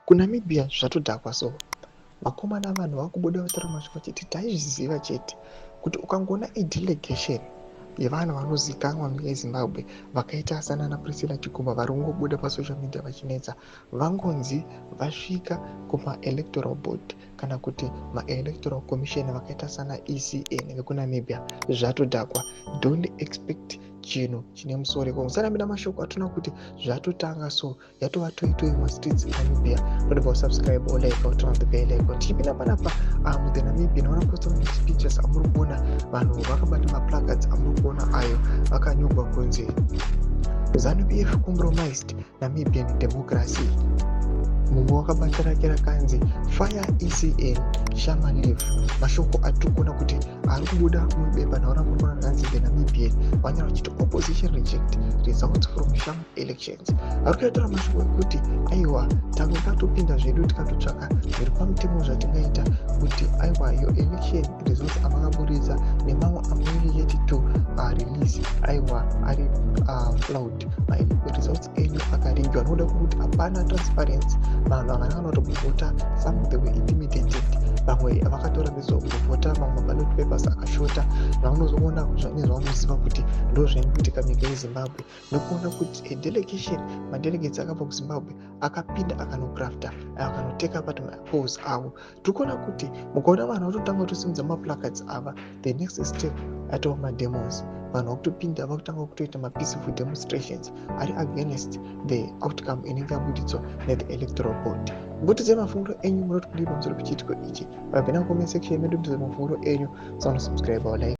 kuNamibia zvatodhakwa so vakomana vanhu vakubuda vataura mashoko chete taizviziva chete kuti ukangoona idelegation yevanhu vanozivikanwa munyika yeZimbabwe vakaita sanana Priscilla Chigumba vari kungobuda pasocial media vachinetsa vangonzi vasvika kumaelectoral board kana kuti maelectoral commission vakaita sana ECN vekuNamibia. Zvatodhakwa, don't expect chinhu chine musoro kusanamira mashoko atona kuti zvatotanga so yatova toitoi mastreets eNamibia. Don't forget subscribe or like or turn on the bell icon. Tichipinda panapa the Namibia naona posta pictures amuri kuona vanhu vakabata maplacards amuri kuona ayo akanyorwa kunzi ZANU-PF compromised Namibian democracy. Mumwe wakabata rake rakanzi fire ECN Shama leave. Mashoko atiri kuona kuti ari kubuda mubepa naona muri kuona ranzi the Namibian vanyara vachiti opposition reject results from Shama elections. Ari kuitaura mashoko ekuti aiwa tange tatopinda zvedu tikatotsvaka zviri pamutemo zvatingaita kuti aiwa yo election results amakaburitsa nemamwe amuri yeti to release aiwa ari flawed results enyu akaringiwa nokuda kwekuti hapana transparency. Vanhu havana vanotobvota, some they were intimidated, vamwe vakatora vezokuvhota mamwe ballot papers akashota. Zvaunozoona nezvaunoziva kuti ndozvaikuitika munyika yeZimbabwe nekuona kuti delegation madelegates akabva kuZimbabwe akapinda akanokrafta akanoteka pati mapolls avo. Tiri kuona kuti mukaona vanhu vatotanga kutosimudza maplacards ava, the next step atova mademos. Vanhu vakutopinda vakutanga kutoita mapeaceful demonstrations ari against the outcome inenge yabudidzwa nethe electoral board. Ngotidze mafunguro enyu munoti kudii pamusoro pechiitiko ichi. Pabvina comment section medu mudze mafunguro enyu, subscribe or like.